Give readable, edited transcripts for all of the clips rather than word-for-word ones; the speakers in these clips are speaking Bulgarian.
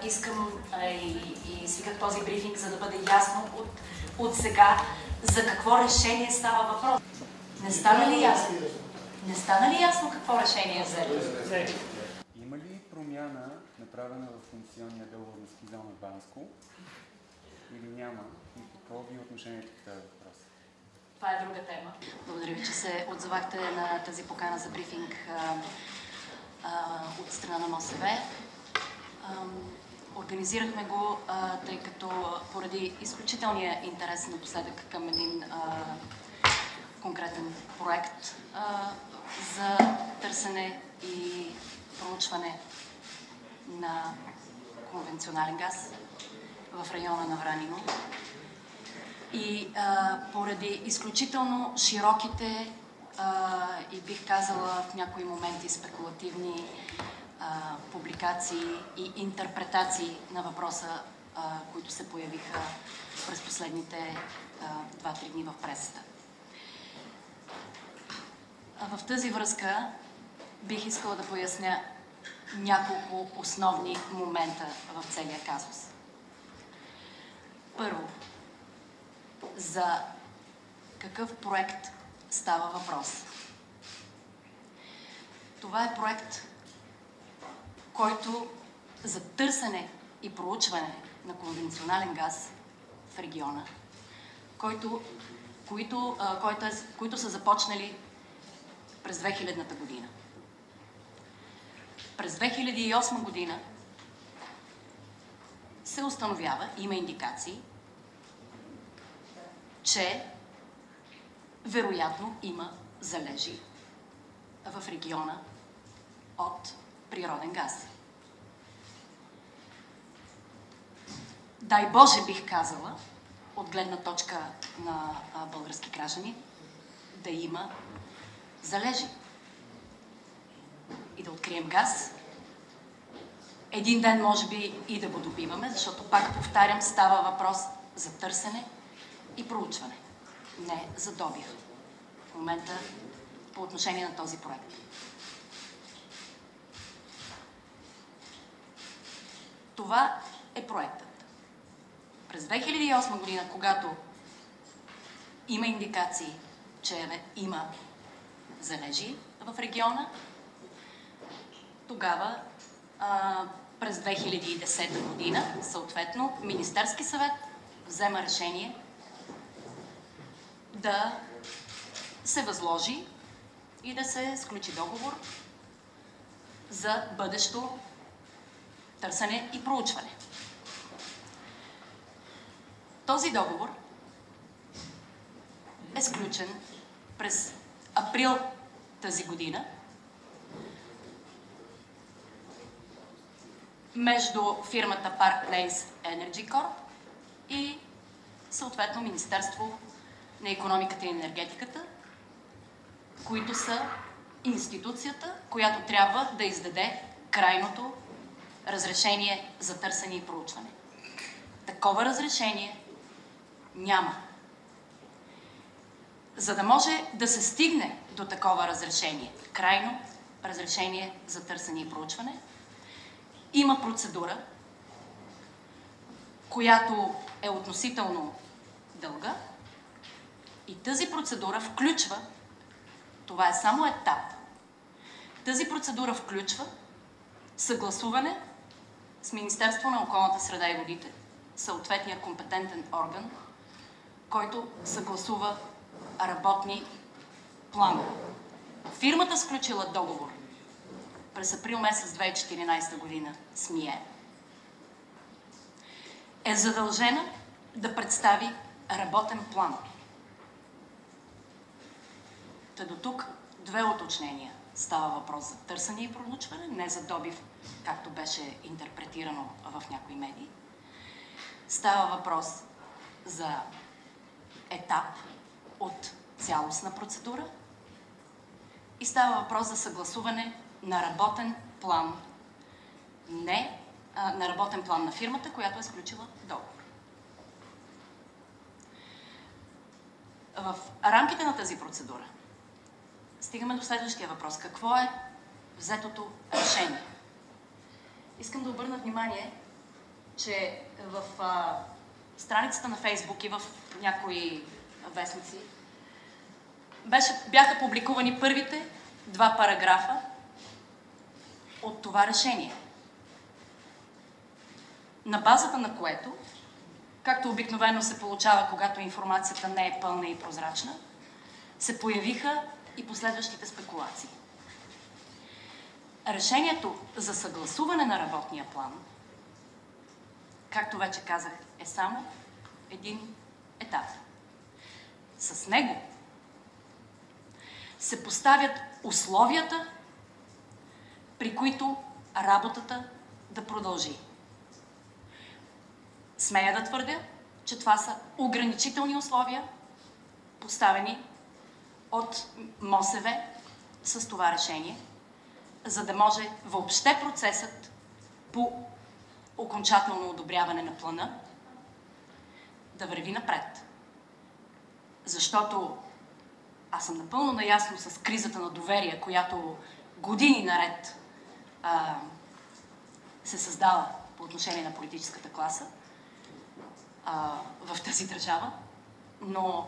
Искам и свиках този брифинг, за да бъде ясно от сега за какво решение става въпрос. Не стана ли ясно? Не стана ли ясно какво решение е взето? Има ли промяна, направена в концесионния договор на ски зона Банско или няма? И какво ви е отношението към този въпрос? Това е друга тема. Благодаря ви, че се отзовахте на тази покана за брифинг от страна на МОСВ. Организирахме го, тъй като поради изключителния интерес напоследък към един конкретен проект за търсене и проучване на конвенционален газ в района на Вранино. И поради изключително широките и бих казала в някои моменти спекулативни публикации и интерпретации на въпроса, които се появиха през последните 2-3 дни в пресата. В тази връзка бих искала да поясня няколко основни момента в целия казус. Първо, за какъв проект става въпрос? Това е проект, който за търсене и проучване на конвенционален газ в региона, които са започнали през 2000-та година. През 2008 година се установява, има индикации, че вероятно има залежи в региона от природен газ. Дай Боже, бих казала, от гледна точка на български граждани, да има залежи и да открием газ. Един ден може би и да го добиваме, защото, пак повтарям, става въпрос за търсене и проучване, не за добив в момента по отношение на този проект. Това е проектът. През 2008 година, когато има индикации, че има залежи в региона, тогава през 2010 година, съответно, Министерски съвет взема решение да се възложи и да се сключи договор за бъдещо търсене и проучване. Този договор е сключен през април тази година между фирмата Park Place Energy Corp и съответно Министерство на икономиката и енергетиката, които са институцията, която трябва да издаде крайното разрешение за търсене и проучване. Такова разрешение няма. За да може да се стигне до такова разрешение, крайно разрешение за търсене и проучване, има процедура, която е относително дълга и тази процедура включва, това е само етап, тази процедура включва съгласуване с Министерство на околната среда и водите, съответния компетентен орган, който съгласува работни планове. Фирмата, сключила договор през април месец 2014 година с МИЕ, е задължена да представи работен план. Та до тук две уточнения. Става въпрос за търсене и проучване, не за добив, както беше интерпретирано в някои медии. Става въпрос за етап от цялостна процедура и става въпрос за съгласуване на работен план, на работен план на фирмата, която е сключила договор. В рамките на тази процедура стигаме до следващия въпрос. Какво е взетото решение? искам да обърна внимание, че в страницата на Фейсбук и в някои вестници бяха публикувани първите 2 параграфа от това решение, на базата на което, както обикновено се получава, когато информацията не е пълна и прозрачна, се появиха и последващите спекулации. Решението за съгласуване на работния план, както вече казах, е само един етап. С него се поставят условията, при които работата да продължи. Смея да твърдя, че това са ограничителни условия, поставени от МОСВ с това решение, за да може въобще процесът по окончателно одобряване на плана да върви напред. Защото аз съм напълно наясно с кризата на доверие, която години наред се създава по отношение на политическата класа в тази държава, но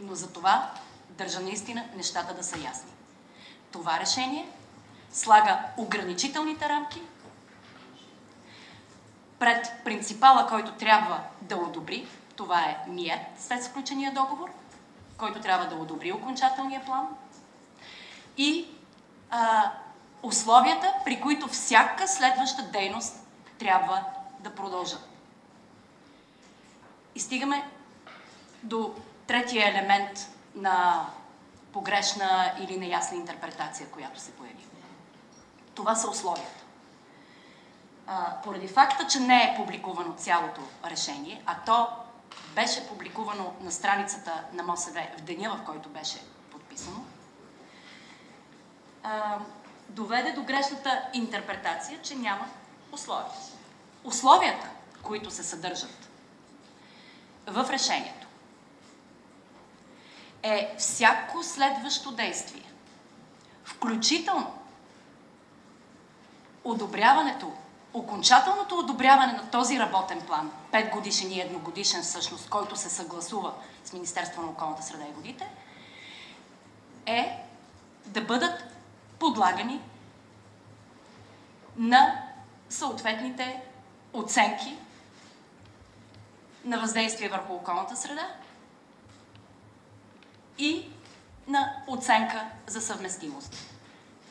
за това държа наистина нещата да са ясни. Това решение слага ограничителните рамки пред принципала, който трябва да одобри, това е МИЕТ след сключения договор, който трябва да одобри окончателния план, и условията, при които всяка следваща дейност трябва да продължат. И стигаме до третия елемент на погрешна или неясна интерпретация, която се появи. Това са условията. Поради факта, че не е публикувано цялото решение, а то беше публикувано на страницата на МОСВ в деня, в който беше подписано, доведе до грешната интерпретация, че няма условия. Условията, които се съдържат в решението, е всяко следващо действие, включително одобряването, окончателното одобряване на този работен план, 5 годишен и 1 годишен всъщност, който се съгласува с Министерството на околната среда и водите, е да бъдат подлагани на съответните оценки на въздействие върху околната среда и на оценка за съвместимост.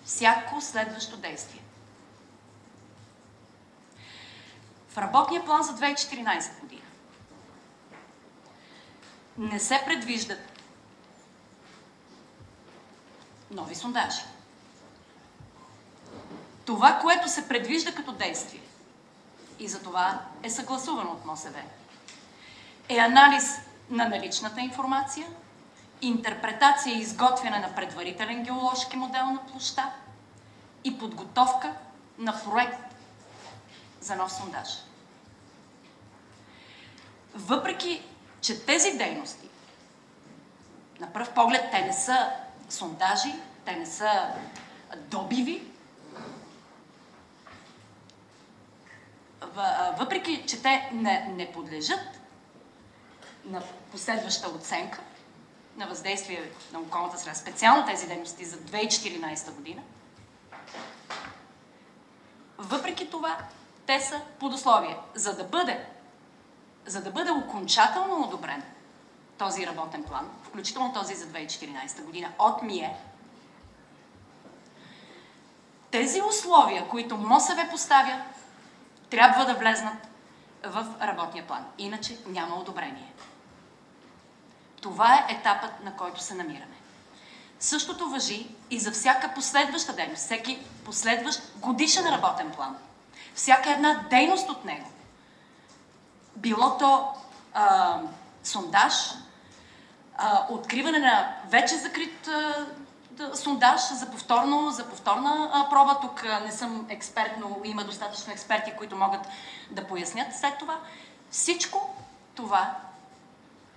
Всяко следващо действие. В работния план за 2014 година не се предвиждат нови сондажи. Това, което се предвижда като действие, и за това е съгласувано от МОСВ, е анализ на наличната информация, интерпретация и изготвяне на предварителен геоложки модел на площта и подготовка на проект за нов сондаж. Въпреки че тези дейности, на пръв поглед, те не са сондажи, те не са добиви, въпреки че те не подлежат на последваща оценка на въздействие на околната среда, специално тези дейности за 2014 година, въпреки това, те са под условие. За да бъде окончателно одобрен този работен план, включително този за 2014 година от МИЕ, тези условия, които МОСВ поставя, трябва да влезнат в работния план. Иначе няма одобрение. Това е етапът, на който се намираме. Същото важи и за всяка последваща дейност, всеки последващ годишен работен план. Всяка една дейност от него. Било то сондаж, откриване на вече закрит сондаж за повторна проба. Тук не съм експерт, но има достатъчно експерти, които могат да пояснят след това. Всичко това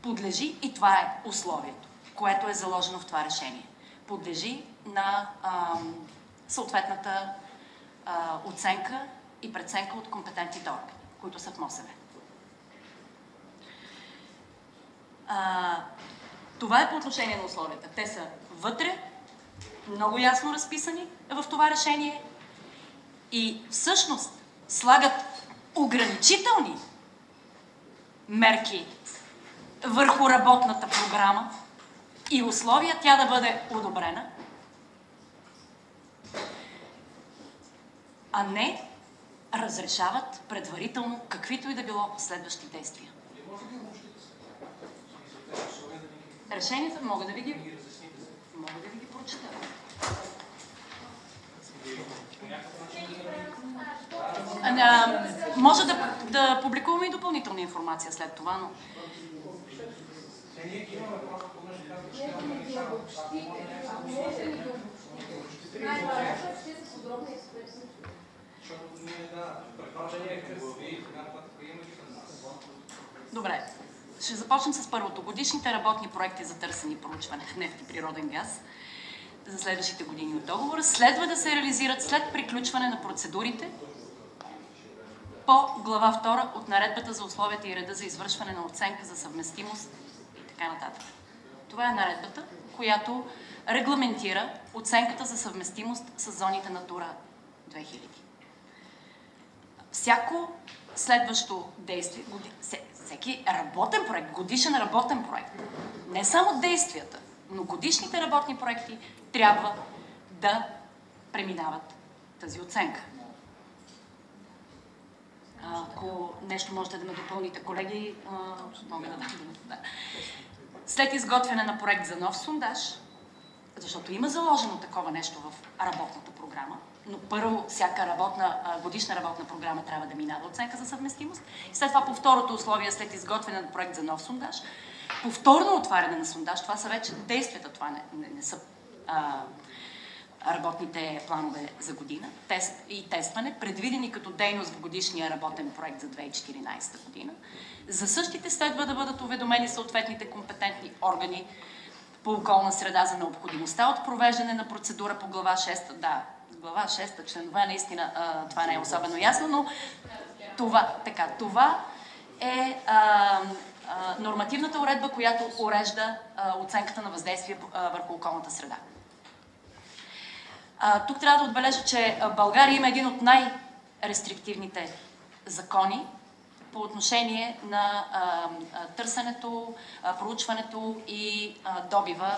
подлежи, и това е условието, което е заложено в това решение. Подлежи на съответната оценка и преценка от компетентните органи, които са в МОСВ. Това е по отношение на условията. Те са вътре, много ясно разписани в това решение и всъщност слагат ограничителни мерки върху работната програма и условия тя да бъде одобрена, а не разрешават предварително каквито и да било следващи действия. Решенията мога да ви ги прочета. Може да публикуваме и допълнителна информация след това, но... Добре, ще започнем с първото. Годишните работни проекти за търсене и проучване в нефт и природен газ за следващите години от договора следва да се реализират след приключване на процедурите по глава 2 от Наредбата за условията и реда за извършване на оценка за съвместимост и така нататък. Това е наредбата, която регламентира оценката за съвместимост с зоните Натура 2000. Всяко следващо действие, всеки работен проект, годишен работен проект, не само действията, но годишните работни проекти трябва да преминават тази оценка. Ако нещо можете да ме допълните, колеги, мога да дам. След изготвяне на проект за нов сондаж, защото има заложено такова нещо в работната програма, но първо всяка годишна работна програма трябва да минава оценка за съвместимост. И след това по второто условие, след изготвяне на проект за нов сондаж, повторно отваряне на сондаж, това са вече действията, това не са работните планове за година, и тестване, предвидени като дейност в годишния работен проект за 2014 година. За същите следва да бъдат уведомени съответните компетентни органи по околна среда за необходимостта от провеждане на процедура по глава 6. Да, глава 6, членове, наистина това не е особено ясно, но това е нормативната уредба, която урежда оценката на въздействие върху околната среда. Тук трябва да отбележа, че България има един от най-рестриктивните закони по отношение на търсенето, проучването и добива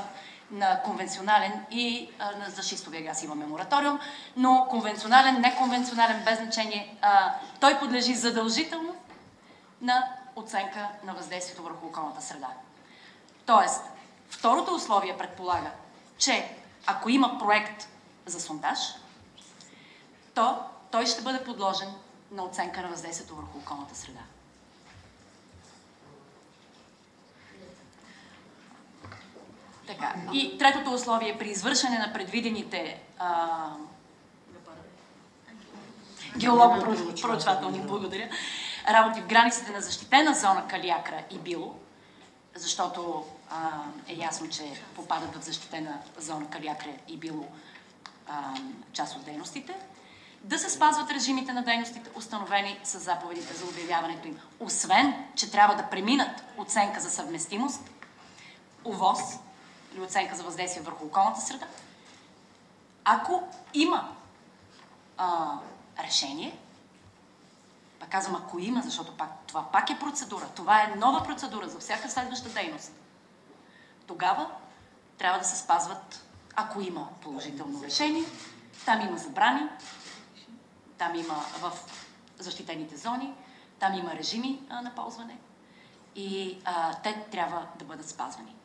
на конвенционален и за шистовия газ имаме мораториум, но конвенционален, неконвенционален, без значение, той подлежи задължително на оценка на въздействието върху околната среда. Тоест, второто условие предполага, че ако има проект за сондаж, то той ще бъде подложен на оценка на въздействието върху околната среда. Така. И третото условие е при извършване на предвидените геолого-проучвателни, благодаря, работи в границите на защитена зона Калиакра и Било, защото е ясно, че попадат в защитена зона Калиакра и Било част от дейностите, да се спазват режимите на дейностите, установени с заповедите за обявяването им. Освен, че трябва да преминат оценка за съвместимост, ОВОС или оценка за въздействие върху околната среда. Ако има решение, пак казвам, ако има, защото това пак е процедура, това е нова процедура за всяка следваща дейност, тогава трябва да се спазват, ако има положително решение, там има забрани, там има в защитените зони, там има режими на ползване и те трябва да бъдат спазвани.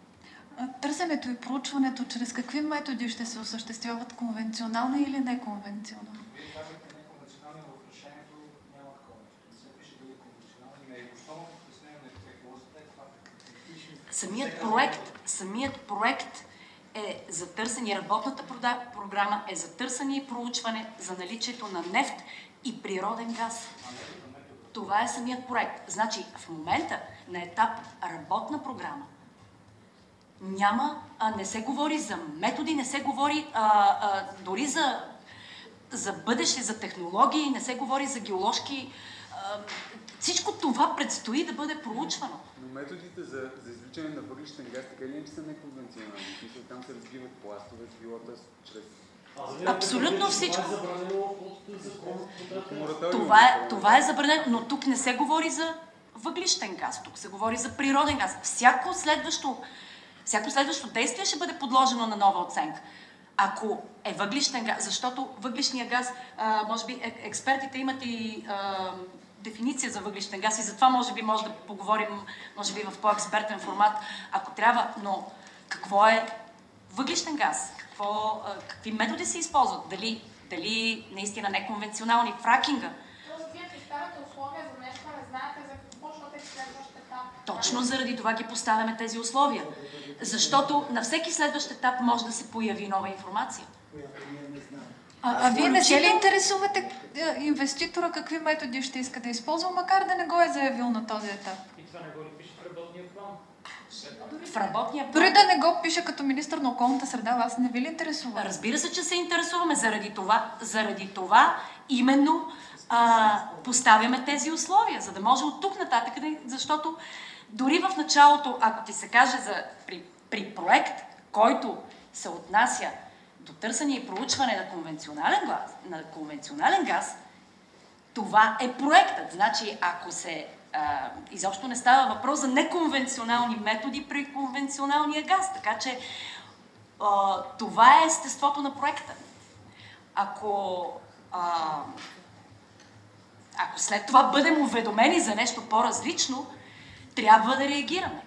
Търсенето и проучването чрез какви методи ще се осъществяват? Конвенционално или неконвенционално? Вие казахте неконвенционално, в решението няма такова. Не се пише дали конвенционално, не е основното обяснение на ефективността е това. Самият проект е за търсене, работната програма е за търсене и проучване за наличието на нефт и природен газ. Това е самият проект. Значи в момента на етап работна програма не се говори за методи, не се говори дори за за бъдеще, за технологии, не се говори за геоложки. Всичко това предстои да бъде проучвано. Но методите за извличане на въглищен газ така или иначе са неконвенционални. В смисъл, там се разбиват пластове, било чрез... Абсолютно всичко. Това е забранено от закон. Това е забранено, но тук не се говори за въглищен газ, тук се говори за природен газ. Всяко следващо действие ще бъде подложено на нова оценка. Ако е въглищен газ, защото въглищния газ, може би експертите имат и дефиниция за въглищен газ и затова може да поговорим, може би в по-експертен формат, ако трябва, но какво е въглищен газ? Какви методи се използват? Дали наистина неконвенционални, фракинга? Вие поставяте условия за нещо, не знаете за какво, защото е следващ етап. Точно заради това ги поставяме тези условия. Защото на всеки следващ етап може да се появи нова информация. А вие не се ли интересувате инвеститора какви методи ще иска да използва, макар да не го е заявил на този етап? И това не го ли пише в работния план? В работния план. Дори да не го пише като министър на околната среда, вас не ви ли интересува? Разбира се, че се интересуваме. Заради това именно поставяме тези условия, за да може от тук нататък, защото дори в началото, ако ти се каже при проект, който се отнася до търсене и проучване на конвенционален газ, това е проектът. Значи, ако изобщо не става въпрос за неконвенционални методи при конвенционалния газ. Така че това е естеството на проекта. Ако след това бъдем уведомени за нещо по-различно, трябва да реагираме.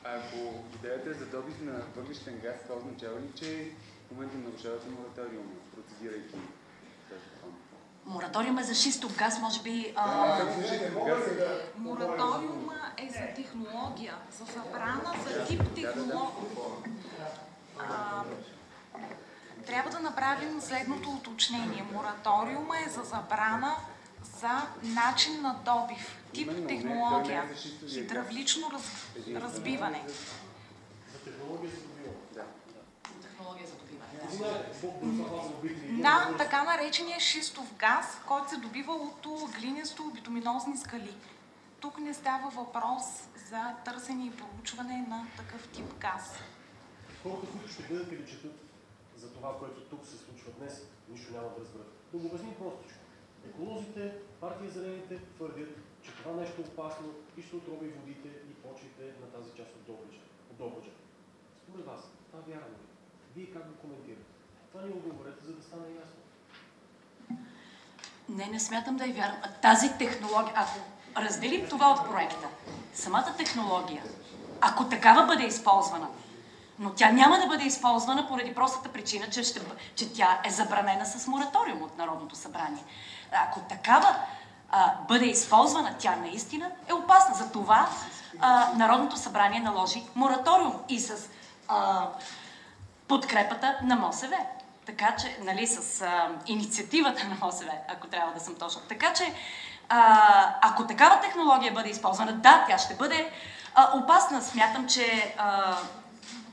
Ако идеята е за добив на въглищен газ, това означава ли, че в момента нарушавате мораториума, процедирайки този закон? Мораториум е за шистов газ, може би... Мораториума е за технология, за забрана, за тип технология. Трябва да направим следното уточнение. Мораториума е за забрана за начин на добив, тип технология, хидравлично разбиване. За технология за добиване. Технология за добиване. Да, така наречения шистов газ, който се добива от глинисто-битуминозни скали. Тук не става въпрос за търсене и проучване на такъв тип газ. Хората, които ще гледат или четат за това, което тук се случва днес, нищо няма да разберат. Да го обясним простичко. Еколозите, партия Зелените твърдят, че това нещо е опасно и ще отроби водите и почвите на тази част от Добруджа. Според вас, това вярно ли? Вие как го коментирате? Това ни отговорете, за да стане ясно. Не смятам да е вярно. Тази технология, ако разделим това от проекта, самата технология, ако такава бъде използвана, но тя няма да бъде използвана поради простата причина, че тя е забранена с мораториум от Народното събрание. Ако такава бъде използвана, тя наистина е опасна. Затова Народното събрание наложи мораториум и с подкрепата на МОСВ. Така че, с инициативата на МОСВ, ако трябва да съм точна. Така че, ако такава технология бъде използвана, да, тя ще бъде опасна. Смятам, че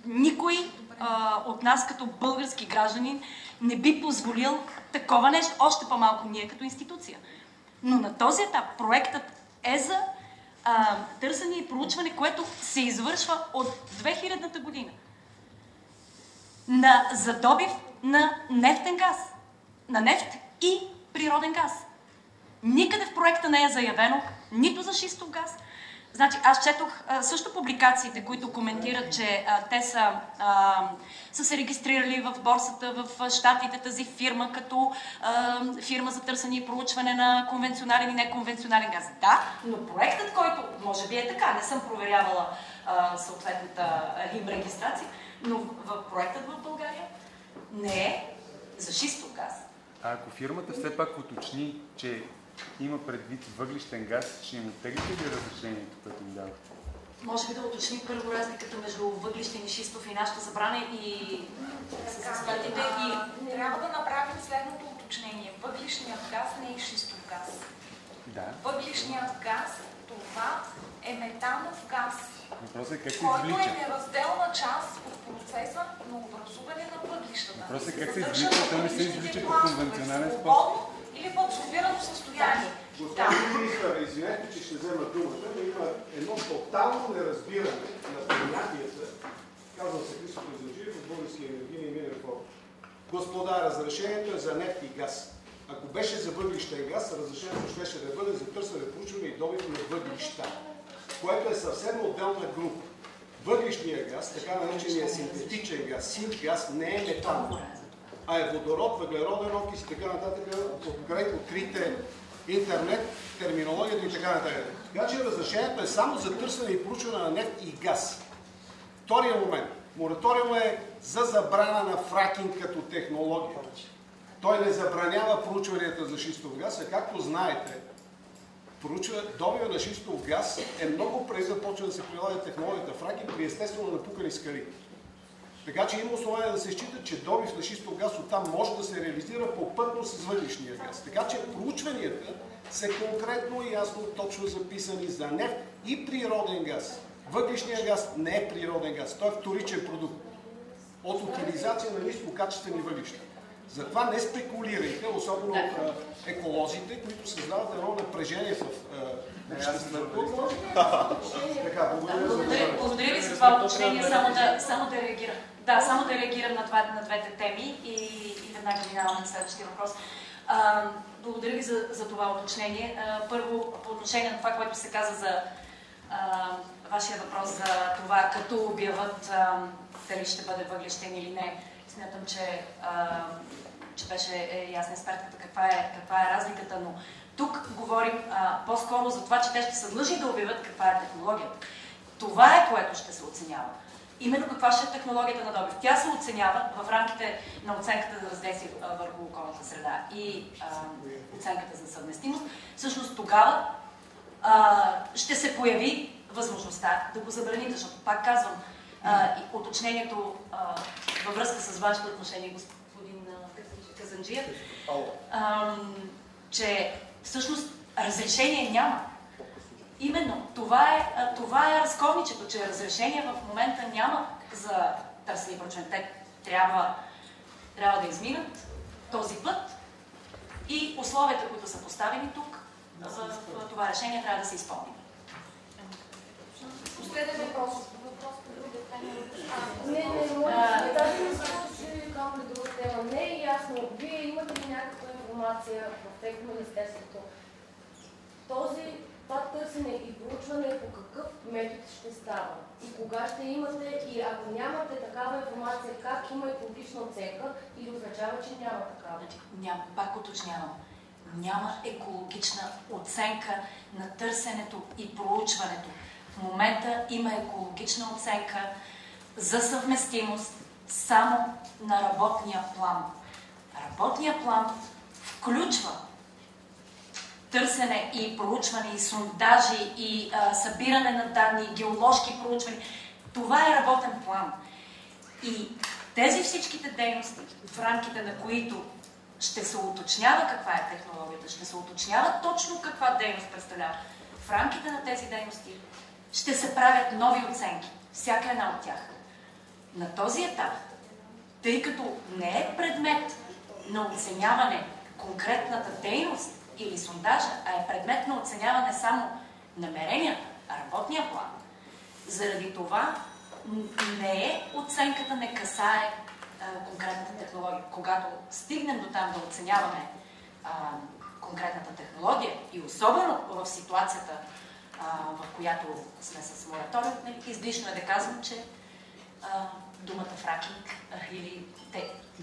никой от нас като български гражданин не би позволил такова нещо, още по-малко ние като институция. Но на този етап проектът е за търсене и проучване, което се извършва от 2000-та година. За добив на нефтен газ. На нефт и природен газ. Никъде в проекта не е заявено нито за шистов газ. Значи, аз четох също публикациите, които коментират, че те са се регистрирали в борсата в Щатите тази фирма, като фирма за търсене и проучване на конвенционален и неконвенционален газ. Да, но проектът, който може би е така, не съм проверявала съответната им регистрация, но в проектът в България не е за шистов газ. А ако фирмата все пак уточни, че има предвид въглищен газ, ще им оттеглите ли разрешението, което им дадохте? Може би да уточним първо разликата между въглищен и шистов и нашата забрана и с експертите. Трябва да направим следното уточнение. Въглищният газ не е шистов газ. Да. Въглишният газ, това е метанов газ, Въпросът е как се който извлича. е неразделна част от процеса на образуване на въглищата. Въпросът е как се Съдържа извлича, то не се въглишните извлича по пластове конвенционален способ. свободно или в абсорбирано състояние. Господин министър, извинете, че ще взема думата, но има едно тотално неразбиране на понятията, казвам се Христо Казанджиев от Българския енергийен и минен форум. Господа, разрешението е за нефт и газ. Ако беше за въглища и газ, разрешението ще да бъде за търсене, проучване и добив на въглища, което е съвсем отделна група. Въглищния газ, така наречения синтетичен газ, синтгаз, не е метан, а е водород, въглероден окис и така нататък. Открийте интернет, терминологията и така нататък. Така че разрешението е само за търсене и проучване на нефт и газ. Втория момент. Мораториум е за забрана на фракинг като технология. Той не забранява проучванията за шистов газ, а както знаете, добива на шистов газ е много преди да почне да се прилага технологията фракинг при естествено напукани скали. Така че има основание да се счита, че добив на шистов газ оттам може да се реализира попътно с въглишния газ. Така че проучванията са конкретно и ясно точно записани за нефт и природен газ. Въглишния газ не е природен газ, той е вторичен продукт от утилизация на нискокачествени въглища. Затова не спекулирайте, особено еколозите, които създават едно напрежение в обществото. Благодаря ви за това уточнение. Само да реагирам. Да, само да реагирам на двете теми и веднага минаваме на следващия въпрос. Благодаря ви за това уточнение. Първо, по отношение на това, което се каза за вашия въпрос за това, като обяват дали ще бъде въглищен или не. Смятам, че беше ясна експертката каква е разликата, но тук говорим по-скоро за това, че те ще са длъжни да обявят каква е технологията. Това е, което ще се оценява. Именно каква ще е технологията на добив. Тя се оценява в рамките на оценката за въздействие върху околната среда и оценката за съвместимост. Всъщност тогава ще се появи възможността да го забраните, защото пак казвам, уточнението във връзка с вашето отношение, господин Казанджиев, че всъщност разрешение няма. Именно това е разковничето, че разрешение в момента няма за търсене и проучване. Те трябва да изминат този път и условията, които са поставени тук, в това решение трябва да се изпълнят. Последен въпрос. Въпрос по друга тема. друга тема. Не е ясно. Вие имате ли някаква информация в Тех Министерството? Това търсене и проучване по какъв метод ще става? И кога ще имате? И ако нямате такава информация, как има екологична оценка или означава, че няма такава? Пак уточнявам. Няма екологична оценка на търсенето и проучването. В момента има екологична оценка за съвместимост само на работния план. Работния план включва търсене и проучване, и сондажи, и събиране на данни, геоложки проучвания. Това е работен план. И тези всичките дейности, в рамките на които ще се уточнява каква е технологията, ще се уточнява точно каква дейност представлява. В рамките на тези дейности ще се правят нови оценки, всяка една от тях. На този етап, тъй като не е предмет на оценяване конкретната дейност или сондажа, а е предмет на оценяване само намеренията, работния план, заради това оценката не касае конкретната технология. Когато стигнем до там да оценяваме конкретната технология и особено в ситуацията, в която сме с мораториум, излишно е да казвам, че думата фракинг или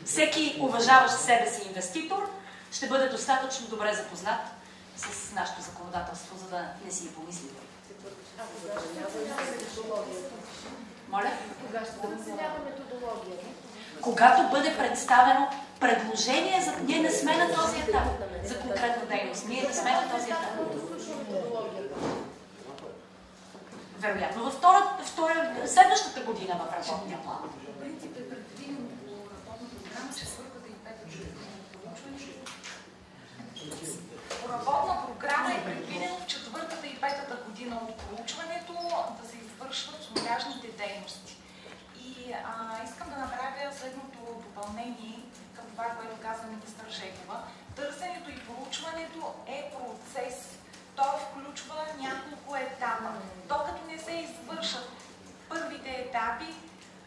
всеки уважаващ себе си инвеститор ще бъде достатъчно добре запознат с нашето законодателство, за да не си и помисли. Моля? Кога ще оценява методологията? Когато бъде представено предложение за... Ние не сме на този етап за конкретна дейност. Ние не сме на този етап. Вероятно във следващата година в работния план. В принцип е предвидено по работната програма, че четвъртата и пета проучване. По работна програма е това, което каза министър Жекова. Търсенето и проучването е процес. Той включва няколко етапа. Докато не се извършат първите етапи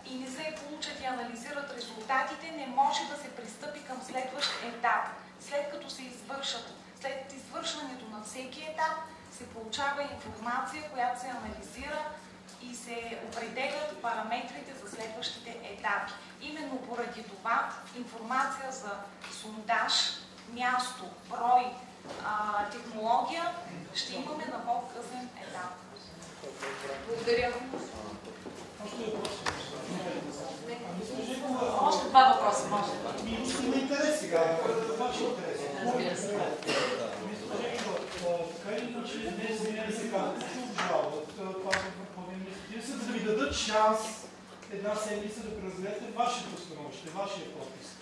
и не се получат и анализират резултатите, не може да се пристъпи към следващ етап. След като се извършат, след извършването на всеки етап, се получава информация, която се анализира и се определят параметрите за следващите етапи. Именно поради това информация за сондаж, място, брой, технология ще имаме на по-късен етап. Благодаря. Още два въпроса, може. Има интерес сега, вашия интерес. Разбира се. Така или иначе, не се казва, че обжалват това Върховния административен съд, за да ви дадат шанс една седмица да преразгледате вашето становище, вашия подпис.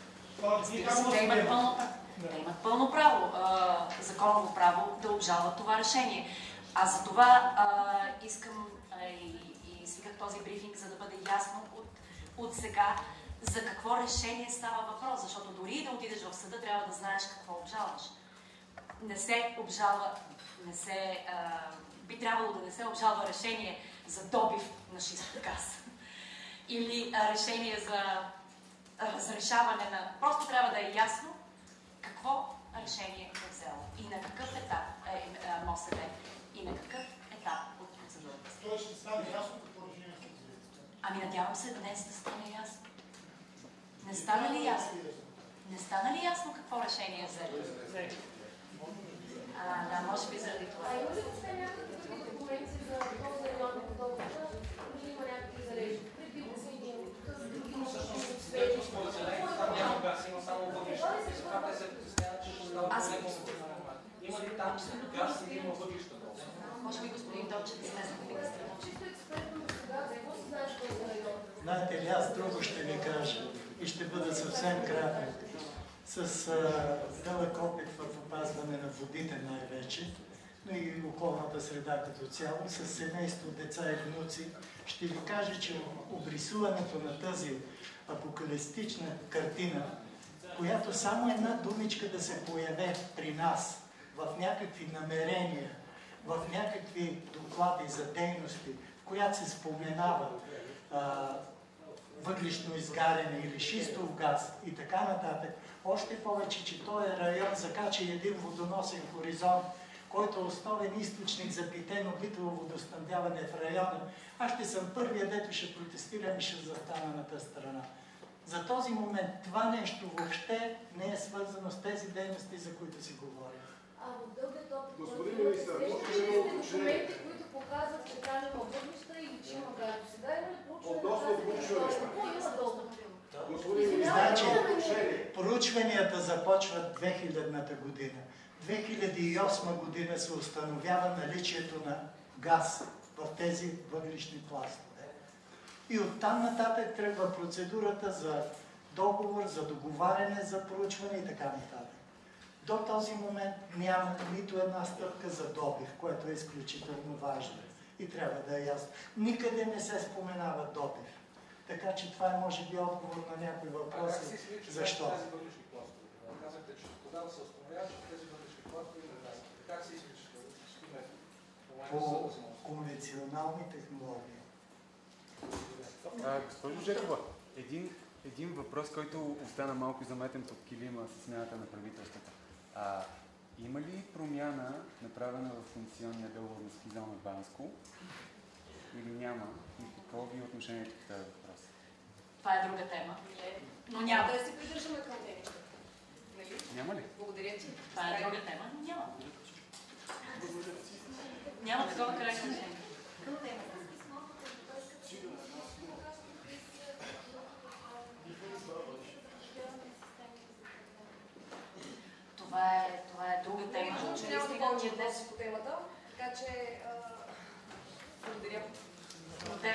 Те имат пълно право, законово право да обжалват това решение. Аз за това искам и свиках този брифинг, за да бъде ясно от сега за какво решение става въпрос, защото дори и да отидеш в съда, трябва да знаеш какво обжалваш. Не се обжалва, би трябвало да не се обжалва решение за добив на шистов газ или решение за разрешаване на... Просто трябва да е ясно какво решение е взело и на какъв етап е МОСВ и на какъв етап от процедурата. Това ще стане ясно какво решение се взело. Ами надявам се днес да стане ясно. Не стана ли ясно? Не стана ли ясно какво решение е взело? Да, може би заради това. Има ли въобще някакви други документи за този район на подобната? Или има някакви залежи? Преди го са един къс, други сфери. Има само въглища. Те се притесняват, че ще става проблем. Има ли там газ или има въглища? Може би господин Дочев, заместник министър. Чисто експертно сега, какво си знаеш този район? Знаете ли, аз друго ще ви кажа и ще бъда съвсем кратък. С дълъг опит в опазване на водите най-вече, но и околната среда като цяло, с семейство, деца и внуци, ще ви кажа, че обрисуването на тази апокалиптична картина, която само една думичка да се появи при нас в някакви намерения, в някакви доклади за дейности, в която се споменава въглищно изгаряне или шистов газ и така нататък, още повече, че той е район закача един водоносен хоризонт, който е основен източник за питейно-битово водоснабдяване в района. Аз ще съм първият, дето ще протестирам и ще застана на тази страна. За този момент това нещо въобще не е свързано с тези дейности, за които си говорим. А в дългата опит, господин министър, документи, които показват, че там има въглища или че има газ. Сега има ли проучване? Какво има долу? Значи, проучванията започват 2000-та година. 2008 година се установява наличието на газ в тези въглищни пластове. И оттам нататък тръгва процедурата за договор, за договаряне, за проучване и така нататък. До този момент няма нито една стъпка за добив, което е изключително важно и трябва да е ясно. Никъде не се споменава добив. Така че това е може би отговор на някои въпроси. Защо? Казахте, че тогава се установява, че тези въглищни пластове не влязат. Как се изключи? По конвенционални технологии. Госпожо Жекова, един въпрос, който остана малко заметен под килима с смяната на правителството. Има ли промяна, направена в функционния договор на ски зона Банско или няма? И какво ви е отношението по този въпрос? Това е друга тема. Но няма. Да се придържаме към темата. Няма ли? Благодаря ти. Това е друга тема, но няма. Няма такова крайно решение. Към темата. Това е друга тема. Че няма да повече въпроси по темата, така че благодаря. Те